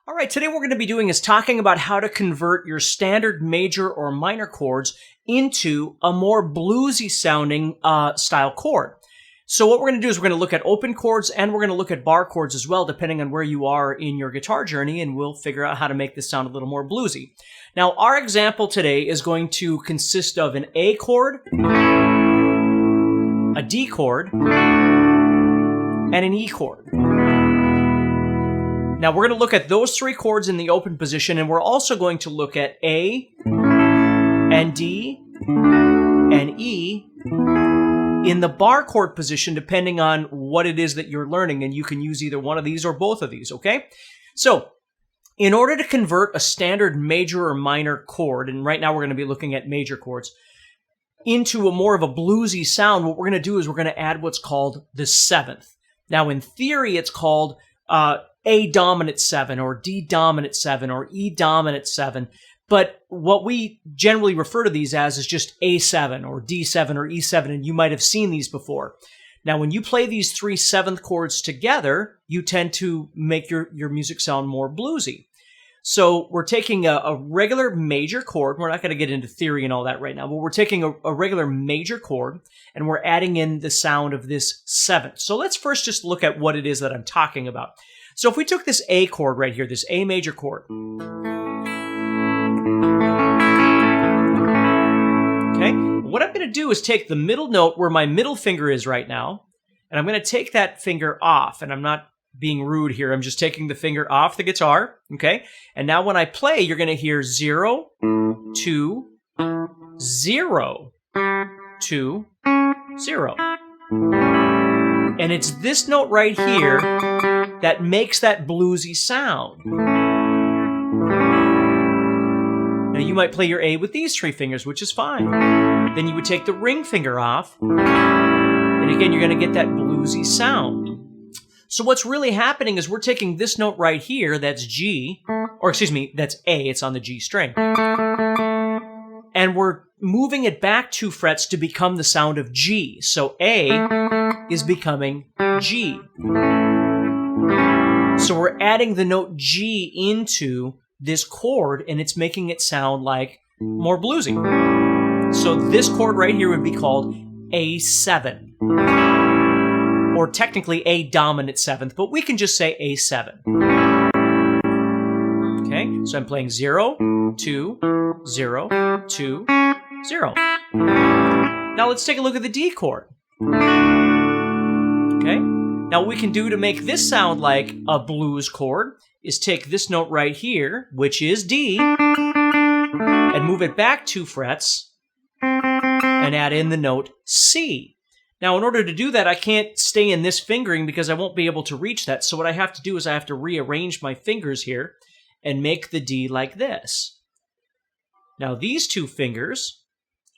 All right, today what we're going to be doing is talking about how to convert your standard major or minor chords into a more bluesy sounding style chord. So what we're going to do is we're going to look at open chords and we're going to look at bar chords as well, depending on where you are in your guitar journey, and we'll figure out how to make this sound a little more bluesy. Now, our example today is going to consist of an A chord, a D chord, and an E chord. Now, we're going to look at those three chords in the open position, and we're also going to look at A and D and E in the bar chord position, depending on what it is that you're learning, and you can use either one of these or both of these, okay? So, in order to convert a standard major or minor chord, and right now we're going to be looking at major chords, into a more of a bluesy sound, what we're going to do is we're going to add what's called the seventh. Now, in theory, it's called A dominant 7 or D dominant 7 or E dominant 7, but what we generally refer to these as is just A7 or D7 or E7, and you might have seen these before. Now, when you play these three seventh chords together, you tend to make your music sound more bluesy. So we're taking a regular major chord. We're not going to get into theory and all that right now, but we're taking a regular major chord and we're adding in the sound of this seventh. So let's first just look at what it is that I'm talking about. So if we took this A chord right here, this A major chord, okay, what I'm going to do is take the middle note where my middle finger is right now, and I'm going to take that finger off, and I'm not being rude here, I'm just taking the finger off the guitar, okay? And now when I play, you're going to hear 0, 2, 0, 2, 0. And it's this note right here that makes that bluesy sound. Now you might play your A with these three fingers, which is fine. Then you would take the ring finger off, and again, you're going to get that bluesy sound. So what's really happening is we're taking this note right here, that's G, or excuse me, that's A, it's on the G string. And we're moving it back 2 frets to become the sound of G. So A is becoming G. So we're adding the note G into this chord, and it's making it sound like more bluesy. So this chord right here would be called A7. Or technically A dominant 7th, but we can just say A7. Okay, so I'm playing 0, 2, 0, 2, 0. Now let's take a look at the D chord. Okay, now what we can do to make this sound like a blues chord is take this note right here, which is D, and move it back 2 frets and add in the note C. Now, in order to do that, I can't stay in this fingering because I won't be able to reach that. So what I have to do is I have to rearrange my fingers here and make the D like this. Now, these 2 fingers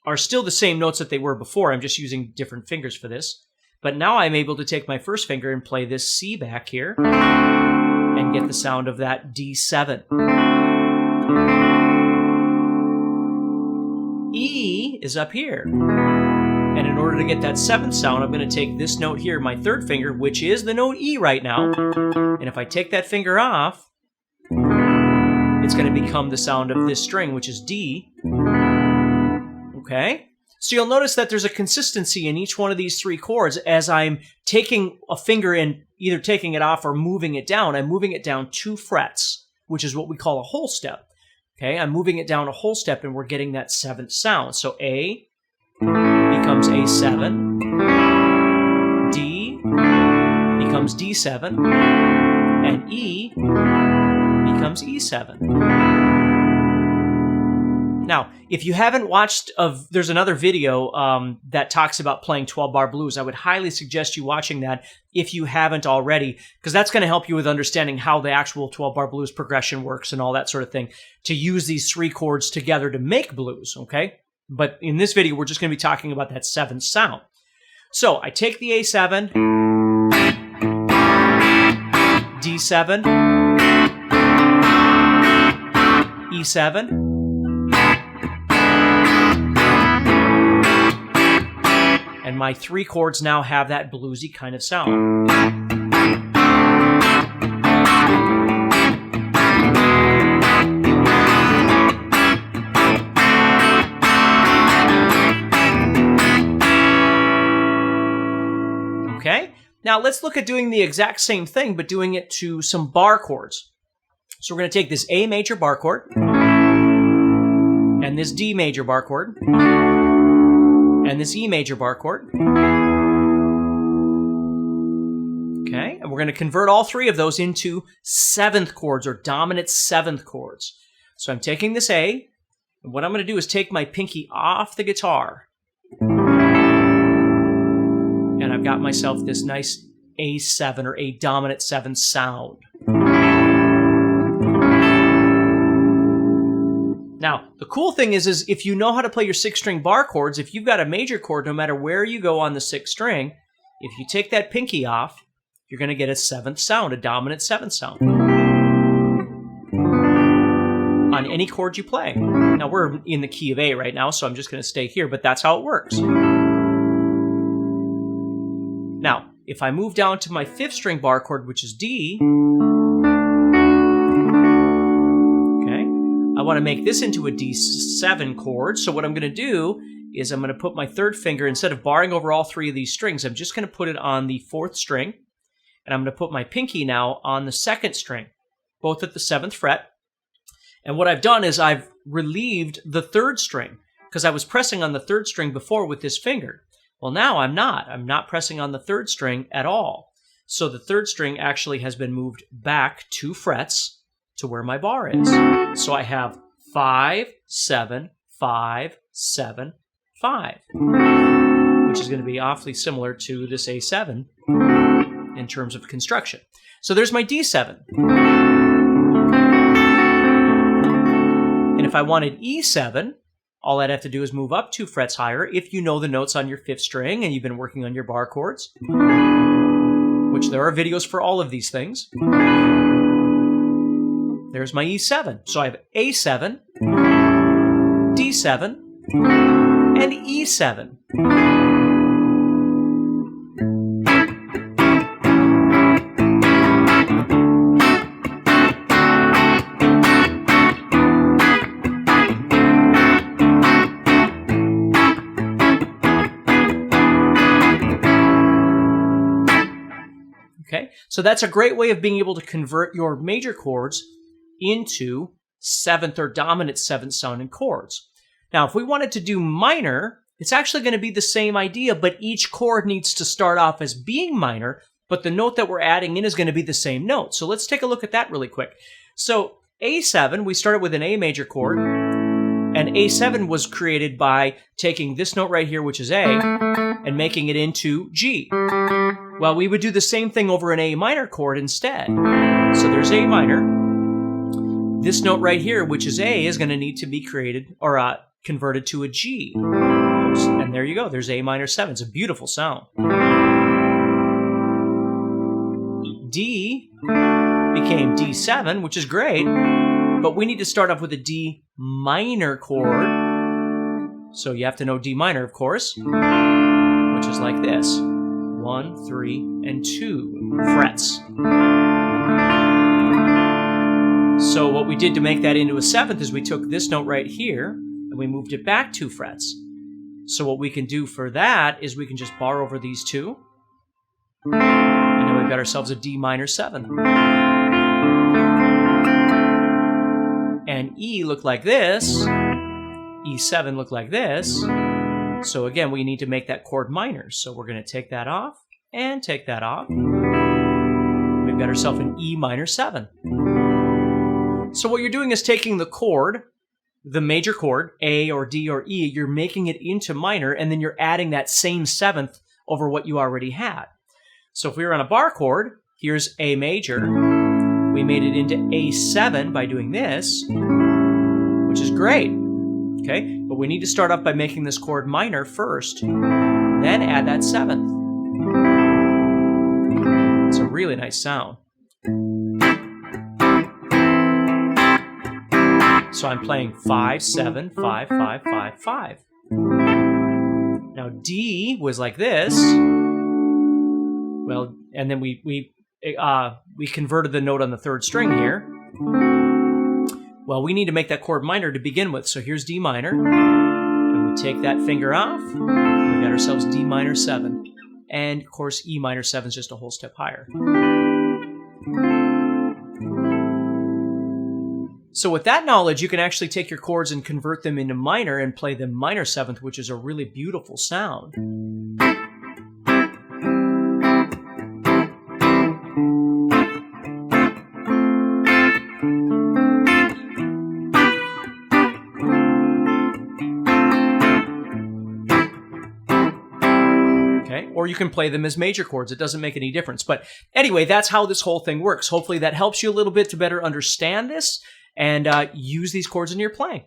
are still the same notes that they were before. I'm just using different fingers for this. But now I'm able to take my first finger and play this C back here and get the sound of that D7. E is up here. And in order to get that 7th sound, I'm going to take this note here, my 3rd finger, which is the note E right now. And if I take that finger off, it's going to become the sound of this string, which is D. Okay? So you'll notice that there's a consistency in each one of these 3 chords as I'm taking a finger and either taking it off or moving it down. I'm moving it down 2 frets, which is what we call a whole step. Okay? I'm moving it down a whole step, and we're getting that 7th sound. So A becomes A7, D becomes D7, and E becomes E7. Now, if you haven't watched, there's another video that talks about playing 12-bar blues. I would highly suggest you watching that if you haven't already, because that's going to help you with understanding how the actual 12-bar blues progression works and all that sort of thing, to use these 3 chords together to make blues, okay? But in this video, we're just going to be talking about that 7th sound. So I take the A7, D7, E7, and my 3 chords now have that bluesy kind of sound. Now let's look at doing the exact same thing, but doing it to some bar chords. So we're going to take this A major bar chord, and this D major bar chord, and this E major bar chord. Okay, and we're going to convert all three of those into seventh chords, or dominant seventh chords. So I'm taking this A, and what I'm going to do is take my pinky off the guitar. And I've got myself this nice A7 or A dominant 7 sound. Now, the cool thing is if you know how to play your 6-string bar chords, if you've got a major chord, no matter where you go on the 6th string, if you take that pinky off, you're going to get a 7th sound, a dominant 7th sound, on any chord you play. Now, we're in the key of A right now, so I'm just going to stay here, but that's how it works. Now, if I move down to my 5th string bar chord, which is D, I want to make this into a D7 chord, so what I'm going to do is I'm going to put my 3rd finger, instead of barring over all 3 of these strings, I'm just going to put it on the 4th string, and I'm going to put my pinky now on the 2nd string, both at the 7th fret. And what I've done is I've relieved the 3rd string, because I was pressing on the 3rd string before with this finger. Well, now I'm not. I'm not pressing on the 3rd string at all. So the 3rd string actually has been moved back 2 frets to where my bar is. So I have 5, 7, 5, 7, 5, which is going to be awfully similar to this A7 in terms of construction. So there's my D7. And if I wanted E7, all I'd have to do is move up 2 frets higher if you know the notes on your 5th string and you've been working on your bar chords, which there are videos for all of these things. There's my E7. So I have A7, D7, and E7. Okay, so that's a great way of being able to convert your major chords into 7th or dominant 7th sounding chords. Now, if we wanted to do minor, it's actually going to be the same idea, but each chord needs to start off as being minor, but the note that we're adding in is going to be the same note. So let's take a look at that really quick. So A7, we started with an A major chord, and A7 was created by taking this note right here, which is A, and making it into G. Well, we would do the same thing over an A minor chord instead. So there's A minor. This note right here, which is A, is going to need to be created or converted to a G. And there you go. There's A minor 7. It's a beautiful sound. D became D7, which is great, but we need to start off with a D minor chord. So you have to know D minor, of course, which is like this. 1, 3, and 2 frets. So what we did to make that into a 7th is we took this note right here and we moved it back 2 frets. So what we can do for that is we can just bar over these 2. And then we've got ourselves a D minor 7. And E looked like this. E7 looked like this. So again, we need to make that chord minor. So we're going to take that off and take that off. We've got ourselves an E minor 7. So what you're doing is taking the chord, the major chord, A or D or E, you're making it into minor, and then you're adding that same 7th over what you already had. So if we were on a bar chord, here's A major. We made it into A7 by doing this, which is great. Okay, but we need to start off by making this chord minor first, then add that 7th. It's a really nice sound. So I'm playing 5, 7, 5, 5, 5, 5. Now D was like this. Well, and then we converted the note on the 3rd string here. Well, we need to make that chord minor to begin with. So here's D minor. And we take that finger off. We got ourselves D minor 7. And of course, E minor 7 is just a whole step higher. So with that knowledge, you can actually take your chords and convert them into minor and play them minor 7th, which is a really beautiful sound. Or you can play them as major chords. It doesn't make any difference. But anyway, that's how this whole thing works. Hopefully that helps you a little bit to better understand this and use these chords in your playing.